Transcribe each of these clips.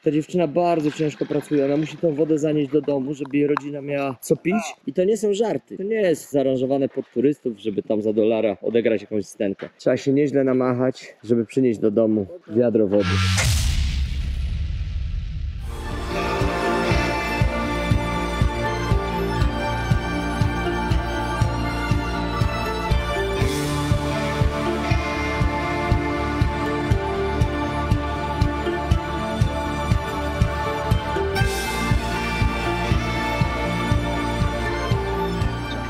Ta dziewczyna bardzo ciężko pracuje, ona musi tą wodę zanieść do domu, żeby jej rodzina miała co pić. I to nie są żarty, to nie jest zaaranżowane pod turystów, żeby tam za $1 odegrać jakąś scenkę. Trzeba się nieźle namachać, żeby przynieść do domu wiadro wody.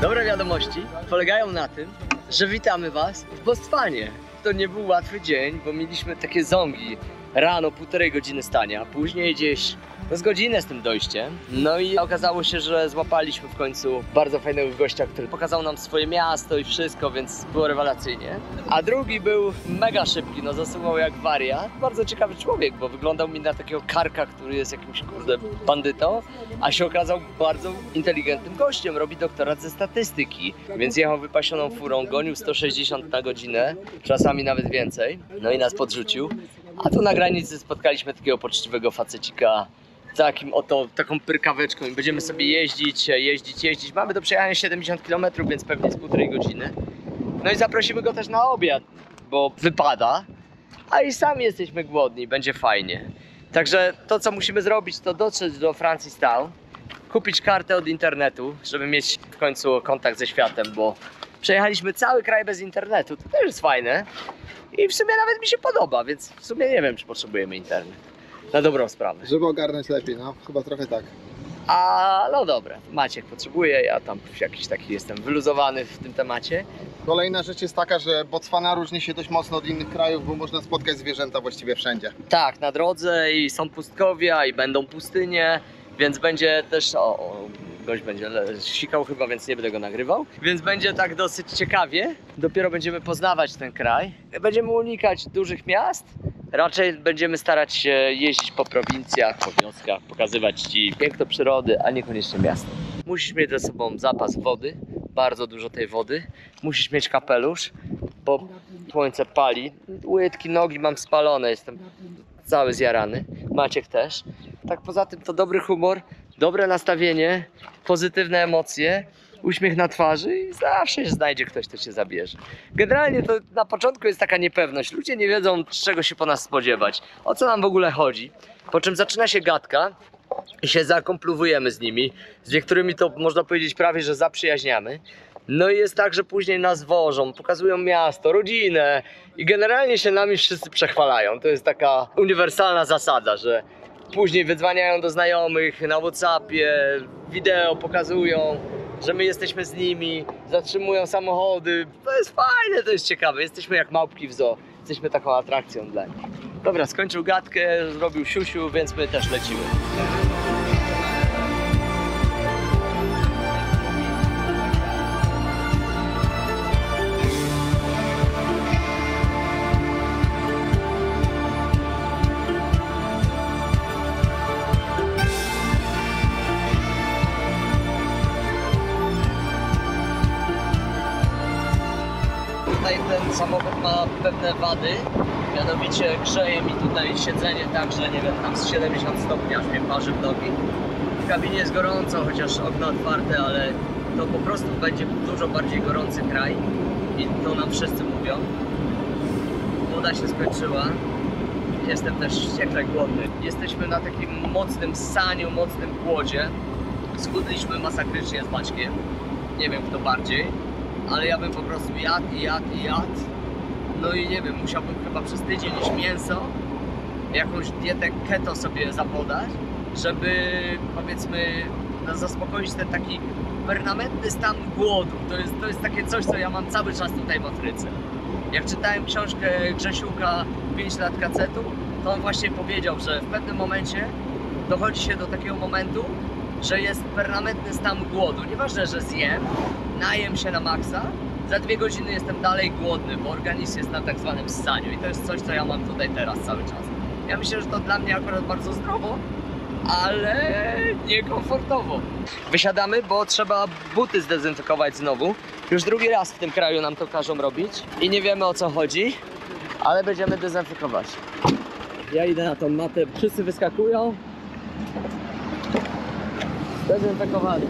Dobre wiadomości polegają na tym, że witamy Was w Botswanie. To nie był łatwy dzień, bo mieliśmy takie zongi. Rano 1,5 godziny stania, później gdzieś z godzinę z tym dojściem. No i okazało się, że złapaliśmy w końcu bardzo fajnego gościa, który pokazał nam swoje miasto i wszystko, więc było rewelacyjnie. A drugi był mega szybki, no zasuwał jak wariat. Bardzo ciekawy człowiek, bo wyglądał mi na takiego karka, który jest jakimś kurde bandytą, a się okazał bardzo inteligentnym gościem, robi doktorat ze statystyki, więc jechał wypasioną furą, gonił 160 na godzinę, czasami nawet więcej, no i nas podrzucił. A tu na granicy spotkaliśmy takiego poczciwego facecika, taką pyrkaweczką i będziemy sobie jeździć. Mamy do przejechania 70 km, więc pewnie z 1,5 godziny. No i zaprosimy go też na obiad, bo wypada, a i sami jesteśmy głodni, będzie fajnie. Także to, co musimy zrobić, to dotrzeć do Francistown, kupić kartę od internetu, żeby mieć w końcu kontakt ze światem, bo przejechaliśmy cały kraj bez internetu, to też jest fajne. I w sumie nawet mi się podoba, więc w sumie nie wiem, czy potrzebujemy internet. Na dobrą sprawę. Żeby ogarnąć lepiej, no. Chyba trochę tak. A no dobra, Maciek potrzebuje, ja tam jakiś taki jestem wyluzowany w tym temacie. Kolejna rzecz jest taka, że Botswana różni się dość mocno od innych krajów, bo można spotkać zwierzęta właściwie wszędzie. Tak, na drodze i są pustkowia i będą pustynie, więc będzie też... Gość będzie sikał chyba, więc nie będę go nagrywał. Więc będzie tak dosyć ciekawie. Dopiero będziemy poznawać ten kraj. Będziemy unikać dużych miast. Raczej będziemy starać się jeździć po prowincjach, po wioskach, pokazywać Ci piękno przyrody, a niekoniecznie miasto. Musisz mieć ze sobą zapas wody, bardzo dużo tej wody. Musisz mieć kapelusz, bo słońce pali. Łydki, nogi mam spalone, jestem cały zjarany. Maciek też. Tak poza tym to dobry humor, dobre nastawienie, pozytywne emocje, uśmiech na twarzy i zawsze się znajdzie ktoś, kto Cię zabierze. Generalnie to na początku jest taka niepewność. Ludzie nie wiedzą, czego się po nas spodziewać, o co nam w ogóle chodzi. Po czym zaczyna się gadka i się zakompluwujemy z nimi. Z niektórymi to można powiedzieć prawie, że zaprzyjaźniamy. No i jest tak, że później nas wożą, pokazują miasto, rodzinę i generalnie się nami wszyscy przechwalają. To jest taka uniwersalna zasada, że później wydzwaniają do znajomych na WhatsAppie, wideo pokazują, że my jesteśmy z nimi, zatrzymują samochody. To jest fajne, to jest ciekawe. Jesteśmy jak małpki w zoo. Jesteśmy taką atrakcją dla nich. Dobra, skończył gadkę, zrobił siusiu, więc my też lecimy. Tutaj ten samochód ma pewne wady, mianowicie grzeje mi tutaj siedzenie tak, że nie wiem, tam z 70 stopni aż mnie parzy w nogi. W kabinie jest gorąco, chociaż okno otwarte, ale to po prostu będzie dużo bardziej gorący kraj i to nam wszyscy mówią. Woda się skończyła, jestem też wściekle głodny. Jesteśmy na takim mocnym ssaniu, mocnym głodzie. Schudliśmy masakrycznie z Maćkiem, nie wiem kto bardziej. Ale ja bym po prostu jadł. No i nie wiem, musiałbym chyba przez tydzień jeść mięso, jakąś dietę keto sobie zapodać, żeby powiedzmy zaspokoić ten taki permanentny stan głodu. To jest takie coś, co ja mam cały czas tutaj w Afryce. Jak czytałem książkę Grzesiuka 5 lat kacetu, to on właśnie powiedział, że w pewnym momencie dochodzi się do takiego momentu, że jest permanentny stan głodu. Nieważne, że zjem, najem się na maksa, za 2 godziny jestem dalej głodny, bo organizm jest na tak zwanym ssaniu i to jest coś, co ja mam tutaj teraz cały czas. Ja myślę, że to dla mnie akurat bardzo zdrowo, ale niekomfortowo. Wysiadamy, bo trzeba buty zdezynfekować znowu. Już drugi raz w tym kraju nam to każą robić i nie wiemy, o co chodzi, ale będziemy dezynfekować. Ja idę na tą matę. Wszyscy wyskakują. Zdezynfekowany.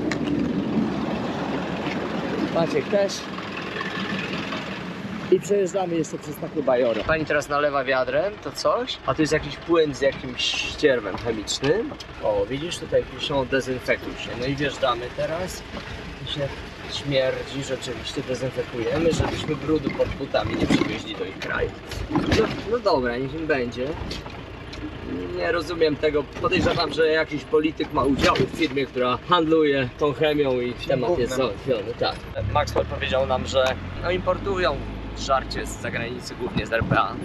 Maciek też. I przejeżdżamy jeszcze przez takie bajory. Pani teraz nalewa wiadrem to coś, a tu jest jakiś płyn z jakimś ścierwem chemicznym. O, widzisz, tutaj piszą dezynfekuj się. No i wjeżdżamy teraz. Tu się śmierdzi, rzeczywiście dezynfekujemy, żebyśmy brudu pod butami nie przywieźli do ich kraju. No dobra, niech im będzie. Nie rozumiem tego. Podejrzewam, że jakiś polityk ma udział w firmie, która handluje tą chemią i temat jest załatwiony. Tak. Maxwell powiedział nam, że no, importują żarcie z zagranicy, głównie z RPA.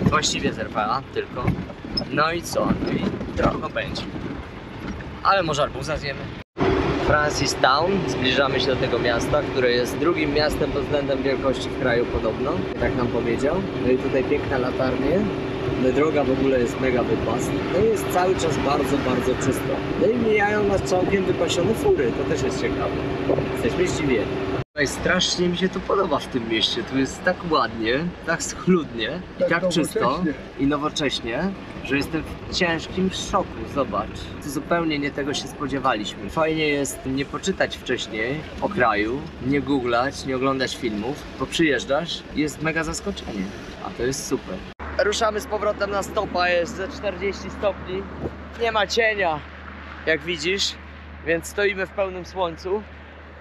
Właściwie z RPA tylko. No i co? No i drogo będzie. Ale może arbuza zjemy. Francistown. Zbliżamy się do tego miasta, które jest drugim miastem pod względem wielkości w kraju podobno. Tak nam powiedział. No i tutaj piękne latarnie. No droga w ogóle jest mega wypas. No i jest cały czas bardzo, bardzo czysto. No i mijają nas całkiem wypasione fury. To też jest ciekawe. Jesteśmy zdziwieni. Strasznie mi się to podoba w tym mieście. Tu jest tak ładnie, tak schludnie i tak czysto i nowocześnie, że jestem w ciężkim szoku. Zobacz, to zupełnie nie tego się spodziewaliśmy. Fajnie jest nie poczytać wcześniej o kraju, nie googlać, nie oglądać filmów, bo przyjeżdżasz i jest mega zaskoczenie, a to jest super. Ruszamy z powrotem na stopa, jest ze 40 stopni, nie ma cienia, jak widzisz, więc stoimy w pełnym słońcu.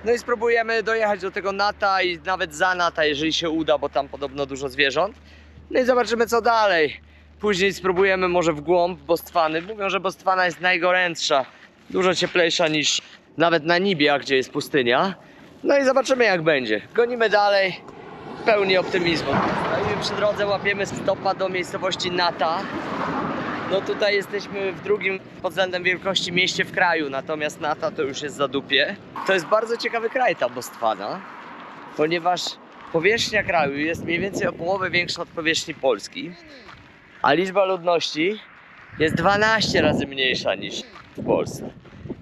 No i spróbujemy dojechać do tego Nata i nawet za Nata, jeżeli się uda, bo tam podobno dużo zwierząt. No i zobaczymy co dalej. Później spróbujemy może w głąb Bostwany. Mówią, że Bostwana jest najgorętsza, dużo cieplejsza niż nawet Namibia, gdzie jest pustynia. No i zobaczymy jak będzie. Gonimy dalej, pełni optymizmu. Stoimy przy drodze, łapiemy stopa do miejscowości Nata. No tutaj jesteśmy w drugim pod względem wielkości mieście w kraju, natomiast Nata to już jest za dupie. To jest bardzo ciekawy kraj ta Bostwana, ponieważ powierzchnia kraju jest mniej więcej o połowę większa od powierzchni Polski, a liczba ludności jest 12 razy mniejsza niż w Polsce.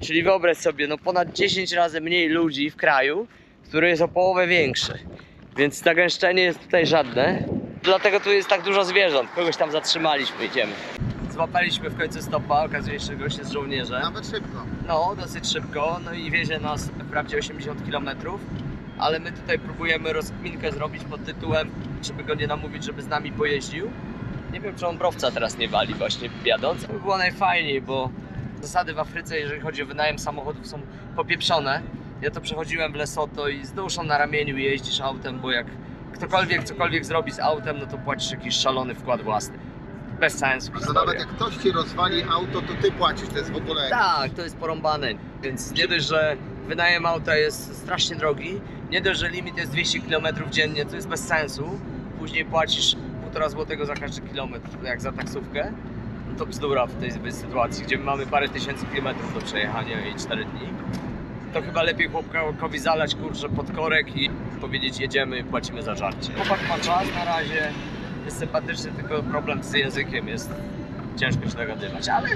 Czyli wyobraź sobie, no ponad 10 razy mniej ludzi w kraju, który jest o połowę większy. Więc zagęszczenie jest tutaj żadne. Dlatego tu jest tak dużo zwierząt. Kogoś tam zatrzymaliśmy, idziemy. Złapaliśmy w końcu stopa, okazuje się, że gość jest żołnierzem. Nawet szybko. No, dosyć szybko, no i wiezie nas wprawdzie 80 km, ale my tutaj próbujemy rozkminkę zrobić pod tytułem, żeby go nie namówić, żeby z nami pojeździł. Nie wiem, czy on browca teraz nie wali właśnie jadąc. To by było najfajniej, bo zasady w Afryce, jeżeli chodzi o wynajem samochodów, są popieprzone. Ja to przechodziłem w Lesotho i z duszą na ramieniu jeździsz autem, bo jak ktokolwiek cokolwiek zrobi z autem, no to płacisz jakiś szalony wkład własny. Bez sensu. To nawet jak ktoś ci rozwali auto, to ty płacisz, to jest w ogóle... Tak, to jest porąbane. Więc nie dość, że wynajem auta jest strasznie drogi, nie dość, że limit jest 200 km dziennie, to jest bez sensu. Później płacisz 1,5 zł za każdy kilometr, jak za taksówkę. No to bzdura w tej sytuacji, gdzie mamy parę tysięcy kilometrów do przejechania i 4 dni. To chyba lepiej chłopkowi zalać kurczę pod korek i powiedzieć jedziemy i płacimy za żarcie. Chłopak ma czas na razie. Jest sympatyczny, tylko problem z językiem jest ciężko się dogadywać, ale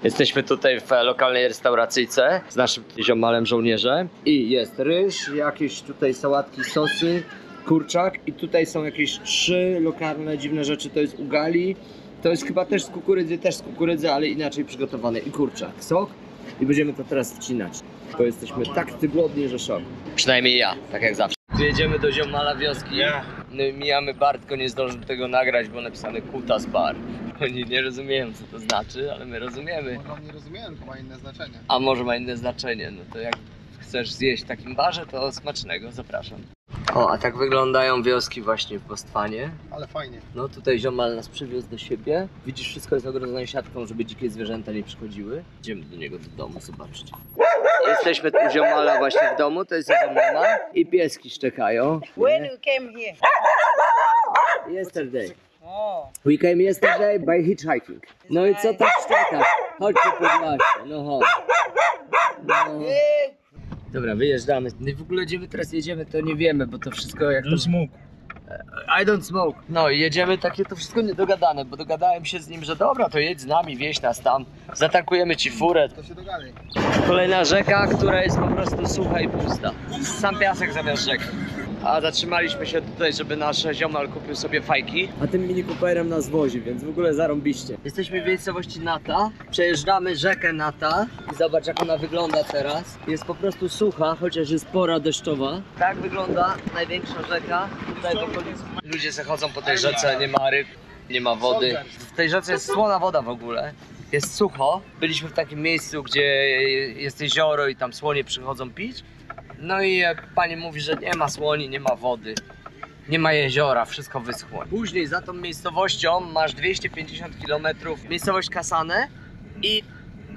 jesteśmy tutaj w lokalnej restauracyjce z naszym ziomalem żołnierzem i jest ryż, jakieś tutaj sałatki, sosy, kurczak i tutaj są jakieś 3 lokalne dziwne rzeczy, to jest ugali, to jest chyba też z kukurydzy, ale inaczej przygotowane i kurczak, sok i będziemy to teraz wcinać, bo jesteśmy tak głodni, że szok. Przynajmniej ja, tak jak zawsze. Tu jedziemy do ziomala wioski. No i mijamy bar, tylko nie zdążył tego nagrać, bo napisane Kutas Bar. Oni nie rozumieją co to znaczy, ale my rozumiemy. Może nie rozumiem, to ma inne znaczenie. A może ma inne znaczenie, no to jak chcesz zjeść w takim barze, to smacznego, zapraszam. O, a tak wyglądają wioski właśnie w Bostwanie. Ale fajnie. No tutaj ziomal nas przywiózł do siebie. Widzisz, wszystko jest ogrodzone siatką, żeby dzikie zwierzęta nie przychodziły. Idziemy do niego do domu, zobaczcie. Jesteśmy u ziomala właśnie w domu, to jest jego mama i pieski szczekają. When you came here? Yesterday. Oh. We came yesterday by hitchhiking. No i co tak szczekasz? Chodź tu podłaście, no chodź. No. Dobra, wyjeżdżamy. No i w ogóle gdzie my teraz jedziemy, to nie wiemy, bo to wszystko jak to... smoke. I don't smoke. No i jedziemy takie to wszystko niedogadane, bo dogadałem się z nim, że dobra, to jedź z nami, wieź nas tam, zatankujemy ci furę. To się dogadaj. Kolejna rzeka, która jest po prostu sucha i pusta. Sam piasek zamiast rzeki. a zatrzymaliśmy się tutaj, żeby nasz ziomal kupił sobie fajki. A tym Mini Cooperem nas wozi, więc w ogóle zarąbiście. Jesteśmy w miejscowości Nata, przejeżdżamy rzekę Nata i zobacz jak ona wygląda teraz. Jest po prostu sucha, chociaż jest pora deszczowa. Tak wygląda największa rzeka tutaj w okolicy. Ludzie se chodzą po tej rzece, nie ma ryb, nie ma wody. W tej rzece jest słona woda w ogóle. Jest sucho. Byliśmy w takim miejscu, gdzie jest jezioro i tam słonie przychodzą pić. No i pani mówi, że nie ma słoni, nie ma wody, nie ma jeziora, wszystko wyschło. Później za tą miejscowością masz 250 km miejscowość Kasane i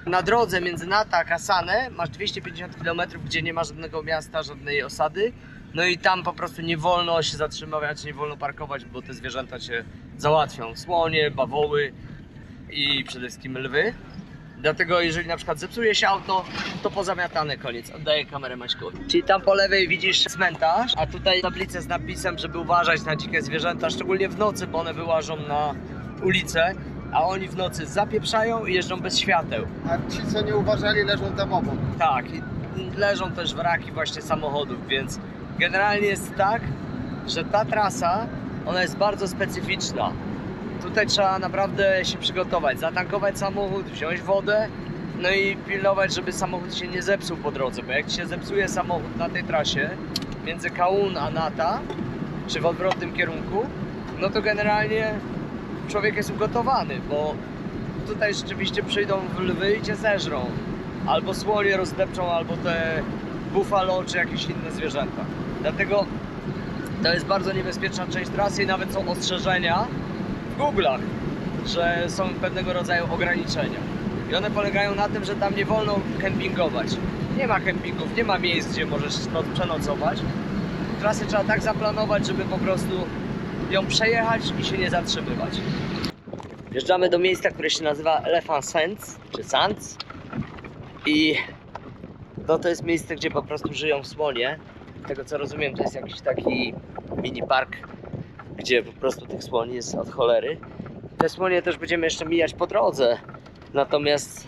na drodze między Nata a Kasane masz 250 km, gdzie nie ma żadnego miasta, żadnej osady. No i tam po prostu nie wolno się zatrzymywać, nie wolno parkować, bo te zwierzęta cię załatwią. Słonie, bawoły i przede wszystkim lwy. Dlatego jeżeli na przykład zepsuje się auto, to pozamiatane, koniec. Oddaję kamerę Maćkowi. Czyli tam po lewej widzisz cmentarz, a tutaj tablicę z napisem, żeby uważać na dzikie zwierzęta, szczególnie w nocy, bo one wyłażą na ulicę, a oni w nocy zapieprzają i jeżdżą bez świateł. A ci co nie uważali leżą tam obok. Tak, i leżą też wraki właśnie samochodów, więc generalnie jest tak, że ta trasa, ona jest bardzo specyficzna. Tutaj trzeba naprawdę się przygotować, zatankować samochód, wziąć wodę, no i pilnować, żeby samochód się nie zepsuł po drodze, bo jak się zepsuje samochód na tej trasie między Kaun a Nata, czy w odwrotnym kierunku, no to generalnie człowiek jest ugotowany, bo tutaj rzeczywiście przyjdą lwy i cię zeżrą. Albo słonie rozdepczą, albo te buffalo, czy jakieś inne zwierzęta. Dlatego to jest bardzo niebezpieczna część trasy i nawet są ostrzeżenia w Google'ach, że są pewnego rodzaju ograniczenia. I one polegają na tym, że tam nie wolno kempingować. Nie ma kempingów, nie ma miejsc, gdzie możesz przenocować. Trasę trzeba tak zaplanować, żeby po prostu ją przejechać i się nie zatrzymywać. Wjeżdżamy do miejsca, które się nazywa Elephant Sands, czy Sands. I to jest miejsce, gdzie po prostu żyją słonie. Z tego co rozumiem, to jest jakiś taki mini park, gdzie po prostu tych słoni jest od cholery. Te słonie też będziemy jeszcze mijać po drodze. Natomiast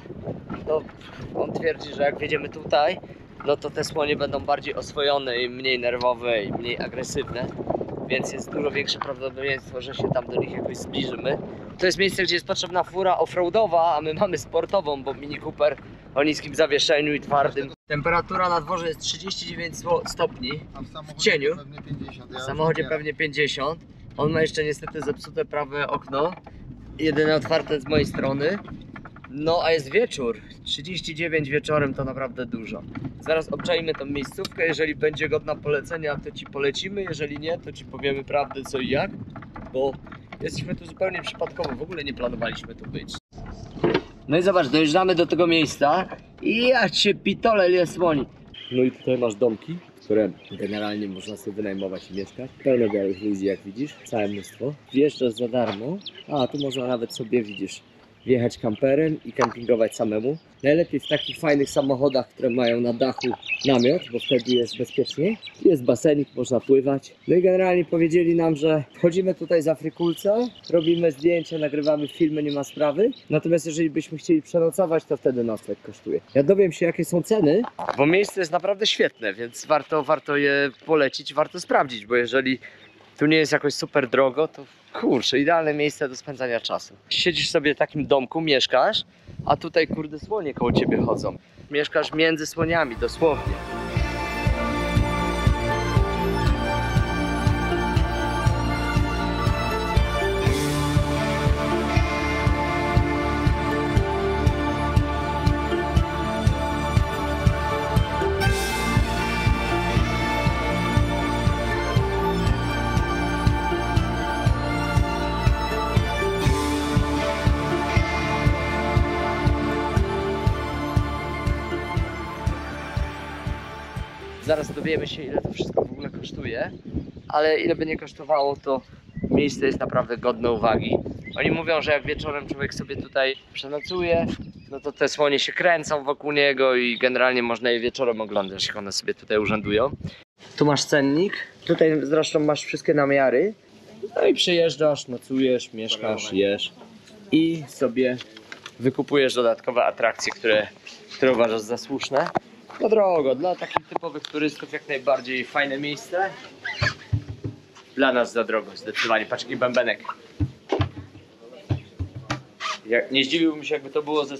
no, on twierdzi, że jak wjedziemy tutaj, no to te słonie będą bardziej oswojone i mniej nerwowe i mniej agresywne. Więc jest dużo większe prawdopodobieństwo, że się tam do nich jakoś zbliżymy. To jest miejsce, gdzie jest potrzebna fura offroadowa, a my mamy sportową, bo Mini Cooper o niskim zawieszeniu i twardym. Temperatura na dworze jest 39 stopni w cieniu. Pewnie 50. W samochodzie pewnie 50. On ma jeszcze niestety zepsute prawe okno, jedyne otwarte z mojej strony. No a jest wieczór, 39 wieczorem to naprawdę dużo. Zaraz obczajmy tą miejscówkę, jeżeli będzie godna polecenia, to ci polecimy, jeżeli nie, to ci powiemy prawdę co i jak, bo jesteśmy tu zupełnie przypadkowo, w ogóle nie planowaliśmy tu być. No i zobacz, dojeżdżamy do tego miejsca i ja cię pitole ile słoni. No i tutaj masz domki, które generalnie można sobie wynajmować i mieszkać. Pełno białych ludzi, jak widzisz, całe mnóstwo. Wjeżdżasz za darmo, a tu można nawet sobie, widzisz, wjechać kamperem i kempingować samemu. Najlepiej w takich fajnych samochodach, które mają na dachu namiot, bo wtedy jest bezpieczniej. Jest basenik, można pływać. No i generalnie powiedzieli nam, że wchodzimy tutaj z Afrykulca, robimy zdjęcia, nagrywamy filmy, nie ma sprawy. Natomiast jeżeli byśmy chcieli przenocować, to wtedy nocleg kosztuje. Ja dowiem się, jakie są ceny, bo miejsce jest naprawdę świetne, więc warto je polecić, warto sprawdzić, bo jeżeli tu nie jest jakoś super drogo, to kurczę, idealne miejsce do spędzania czasu. Siedzisz sobie w takim domku, mieszkasz, a tutaj kurde słonie koło ciebie chodzą. Mieszkasz między słoniami, dosłownie. Zaraz dowiemy się, ile to wszystko w ogóle kosztuje, ale ile by nie kosztowało, to miejsce jest naprawdę godne uwagi. Oni mówią, że jak wieczorem człowiek sobie tutaj przenocuje, no to te słonie się kręcą wokół niego i generalnie można je wieczorem oglądać, jak one sobie tutaj urzędują. Tu masz cennik, tutaj zresztą masz wszystkie namiary. No i przyjeżdżasz, nocujesz, mieszkasz, jesz i sobie wykupujesz dodatkowe atrakcje, które uważasz za słuszne. No drogo, dla takich typowych turystów jak najbardziej fajne miejsce. dla nas za drogo, zdecydowanie. Patrz, jaki bębenek. Nie zdziwiłbym się, jakby to było ze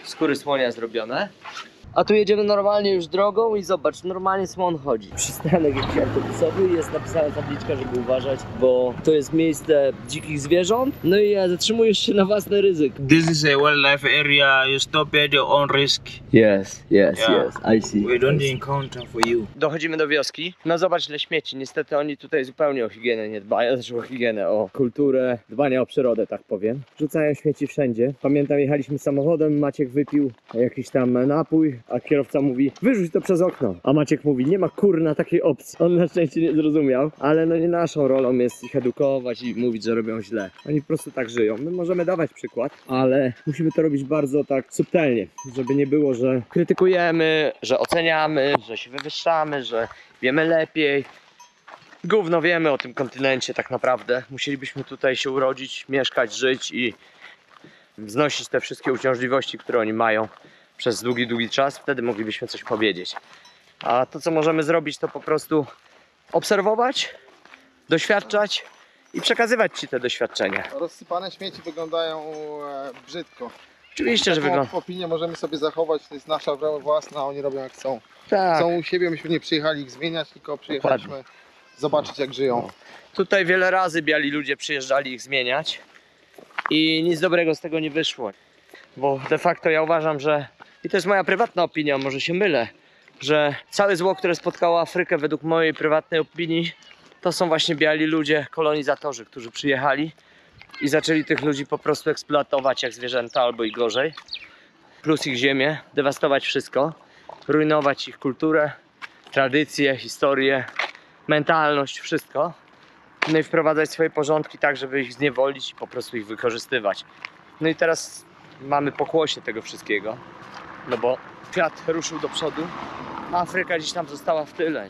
skóry słonia zrobione. A tu jedziemy normalnie już drogą i zobacz, normalnie słon chodzi. Przystanek jakiś autobusowy, jest napisana tabliczka, żeby uważać, bo to jest miejsce dzikich zwierząt. No i zatrzymujesz się na własny ryzyko. This is a wildlife area. You stop at your own risk. Yes, Yeah. I see. We don't encounter for you. Dochodzimy do wioski. No zobacz ile śmieci. Niestety oni tutaj zupełnie o higienę nie dbają, znaczy o higienę, o kulturę, dbanie o przyrodę, tak powiem. Rzucają śmieci wszędzie. Pamiętam, jechaliśmy samochodem, Maciek wypił jakiś tam napój, a kierowca mówi, wyrzuć to przez okno. A Maciek mówi, nie ma kurna takiej opcji. On na szczęście nie zrozumiał, ale no nie naszą rolą jest ich edukować i mówić, że robią źle. Oni po prostu tak żyją. My możemy dawać przykład, ale musimy to robić bardzo tak subtelnie, żeby nie było, że krytykujemy, że oceniamy, że się wywyższamy, że wiemy lepiej. Gówno wiemy o tym kontynencie tak naprawdę. Musielibyśmy tutaj się urodzić, mieszkać, żyć i znosić te wszystkie uciążliwości, które oni mają przez długi czas. Wtedy moglibyśmy coś powiedzieć. A to, co możemy zrobić, to po prostu obserwować, doświadczać i przekazywać ci te doświadczenia. Rozsypane śmieci wyglądają brzydko. Oczywiście, że Taką wygląda. opinię możemy sobie zachować, to jest nasza własna, oni robią jak chcą. Tak. Są u siebie, myśmy nie przyjechali ich zmieniać, tylko przyjechaliśmy zobaczyć jak żyją. Tutaj wiele razy biali ludzie przyjeżdżali ich zmieniać i nic dobrego z tego nie wyszło. Bo de facto ja uważam, że, i to jest moja prywatna opinia, może się mylę, że całe zło, które spotkało Afrykę według mojej prywatnej opinii, to są właśnie biali ludzie, kolonizatorzy, którzy przyjechali i zaczęli tych ludzi po prostu eksploatować jak zwierzęta albo i gorzej. Plus ich ziemię, dewastować wszystko, rujnować ich kulturę, tradycje, historię, mentalność, wszystko. No i wprowadzać swoje porządki tak, żeby ich zniewolić i po prostu ich wykorzystywać. No i teraz mamy pokłosie tego wszystkiego, no bo świat ruszył do przodu, a Afryka gdzieś tam została w tyle.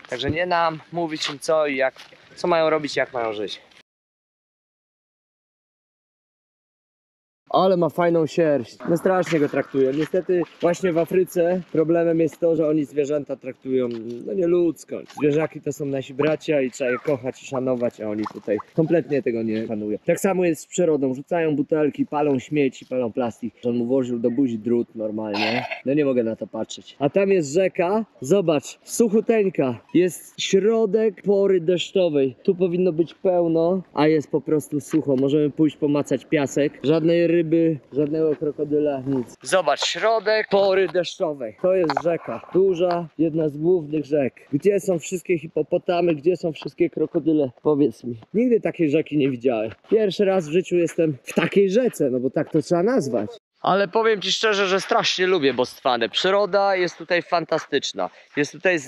Także nie nam mówić im co i jak, co mają robić, jak mają żyć. Ale ma fajną sierść. No strasznie go traktują. Niestety właśnie w Afryce problemem jest to, że oni zwierzęta traktują no nieludzko. Zwierzaki to są nasi bracia i trzeba je kochać i szanować, a oni tutaj kompletnie tego nie szanują. Tak samo jest z przyrodą. Rzucają butelki, palą śmieci, palą plastik. On mu włożył do buzi drut normalnie. No nie mogę na to patrzeć. A tam jest rzeka. Zobacz, suchuteńka. Jest środek pory deszczowej. Tu powinno być pełno, a jest po prostu sucho. Możemy pójść pomacać piasek. Żadnej ryby, żadnego krokodyla, nic. Zobacz, środek pory deszczowej. To jest rzeka. Duża, jedna z głównych rzek. Gdzie są wszystkie hipopotamy, gdzie są wszystkie krokodyle? Powiedz mi. Nigdy takiej rzeki nie widziałem. Pierwszy raz w życiu jestem w takiej rzece, no bo tak to trzeba nazwać. Ale powiem ci szczerze, że strasznie lubię Botswanę. Przyroda jest tutaj fantastyczna. Jest tutaj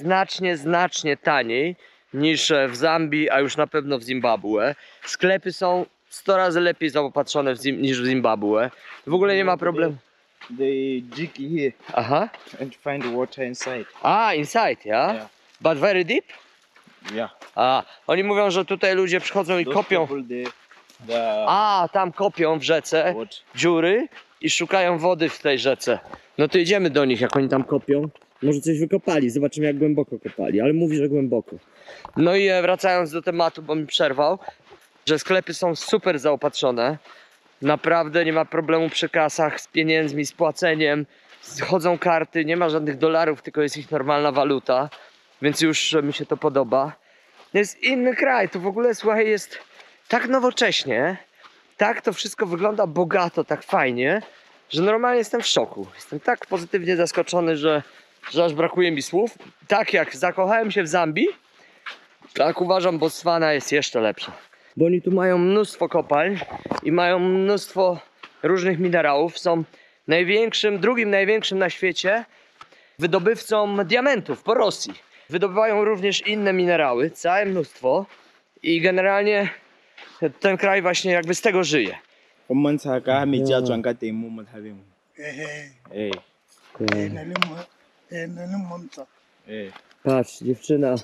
znacznie taniej niż w Zambii, a już na pewno w Zimbabwe. Sklepy są 100 razy lepiej zaopatrzone niż w Zimbabwe. W ogóle nie ma problemu. They dig here Aha. and find water inside. Inside, yeah? Yeah. But very deep? Yeah. Oni mówią, że tutaj ludzie przychodzą i Those kopią. people, the Tam kopią w rzece what? dziury i szukają wody w tej rzece. No to idziemy do nich, jak oni tam kopią. Może coś wykopali, zobaczymy jak głęboko kopali, ale mówi, że głęboko. No i wracając do tematu, bo mi przerwał, że sklepy są super zaopatrzone. Naprawdę nie ma problemu przy kasach z pieniędzmi, z płaceniem. Chodzą karty, nie ma żadnych dolarów, tylko jest ich normalna waluta. Więc już mi się to podoba. Jest inny kraj, tu w ogóle słuchaj, jest tak nowocześnie. Tak to wszystko wygląda bogato, tak fajnie, że normalnie jestem w szoku. Jestem tak pozytywnie zaskoczony, że aż brakuje mi słów. Tak jak zakochałem się w Zambii, tak uważam, Botswana jest jeszcze lepsza. Bo oni tu mają mnóstwo kopalń i mają mnóstwo różnych minerałów. Są drugim największym na świecie wydobywcą diamentów po Rosji. Wydobywają również inne minerały, całe mnóstwo i generalnie ten kraj właśnie jakby z tego żyje. Patrz, dziewczyna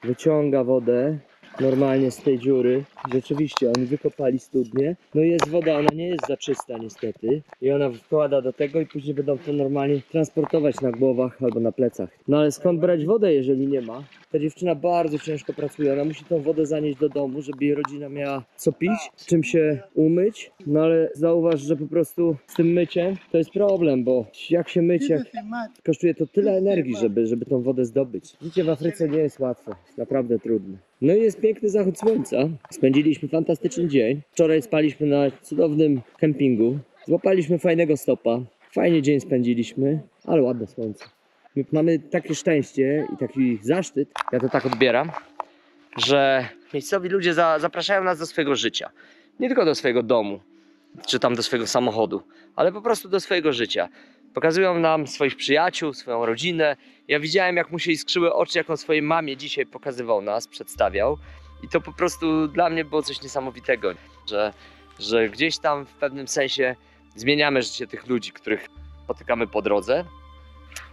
wyciąga wodę normalnie z tej dziury. Rzeczywiście, oni wykopali studnię. No i jest woda, ona nie jest za czysta niestety. I ona wkłada do tego i później będą to normalnie transportować na głowach albo na plecach. No ale skąd brać wodę, jeżeli nie ma? Ta dziewczyna bardzo ciężko pracuje, ona musi tą wodę zanieść do domu, żeby jej rodzina miała co pić, czym się umyć. No ale zauważ, że po prostu z tym myciem to jest problem, bo jak się myć, jak kosztuje to tyle energii, żeby tą wodę zdobyć. Życie w Afryce nie jest łatwe, jest naprawdę trudne. No i jest piękny zachód słońca. Spędziliśmy fantastyczny dzień. Wczoraj spaliśmy na cudownym kempingu. Złapaliśmy fajnego stopa. Fajnie dzień spędziliśmy, ale ładne słońce. My mamy takie szczęście i taki zaszczyt, ja to tak odbieram, że miejscowi ludzie zapraszają nas do swojego życia. Nie tylko do swojego domu, czy tam do swojego samochodu, ale po prostu do swojego życia. Pokazują nam swoich przyjaciół, swoją rodzinę. Ja widziałem, jak mu się iskrzyły oczy, jak on swojej mamie dzisiaj pokazywał nas, przedstawiał. I to po prostu dla mnie było coś niesamowitego, że gdzieś tam w pewnym sensie zmieniamy życie tych ludzi, których spotykamy po drodze.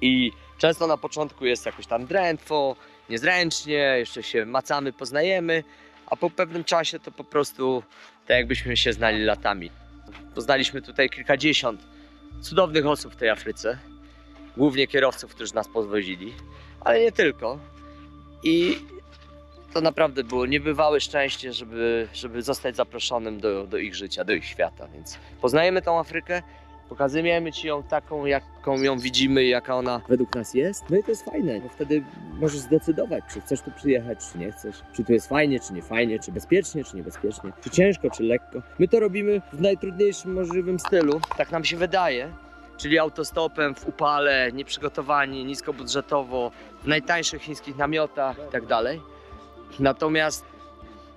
I często na początku jest jakoś tam drętwo, niezręcznie, jeszcze się macamy, poznajemy, a po pewnym czasie to po prostu tak jakbyśmy się znali latami. Poznaliśmy tutaj kilkadziesiąt cudownych osób w tej Afryce, głównie kierowców, którzy nas podwozili, ale nie tylko. I to naprawdę było niebywałe szczęście, żeby zostać zaproszonym do ich życia, do ich świata. Więc poznajemy tą Afrykę, pokazujemy Ci ją taką, jaką ją widzimy, jaka ona według nas jest. No i to jest fajne, bo wtedy możesz zdecydować, czy chcesz tu przyjechać, czy nie chcesz. Czy tu jest fajnie, czy nie fajnie, czy bezpiecznie, czy niebezpiecznie, czy ciężko, czy lekko. My to robimy w najtrudniejszym możliwym stylu, tak nam się wydaje. Czyli autostopem, w upale, nieprzygotowani, niskobudżetowo, w najtańszych chińskich namiotach i tak dalej. Natomiast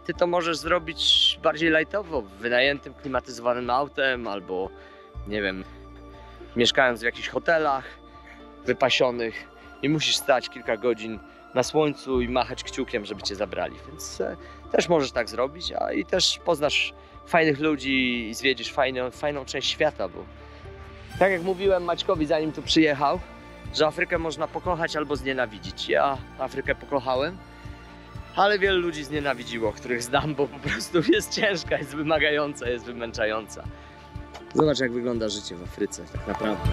Ty to możesz zrobić bardziej lightowo, wynajętym, klimatyzowanym autem albo nie wiem, mieszkając w jakichś hotelach wypasionych. Nie musisz stać kilka godzin na słońcu i machać kciukiem, żeby Cię zabrali. Więc też możesz tak zrobić, a i też poznasz fajnych ludzi i zwiedzisz fajną część świata, bo tak jak mówiłem Maćkowi, zanim tu przyjechał, że Afrykę można pokochać albo znienawidzić. Ja Afrykę pokochałem, ale wielu ludzi znienawidziło, których znam, bo po prostu jest ciężka, jest wymagająca, jest wymęczająca. Zobacz, jak wygląda życie w Afryce tak naprawdę.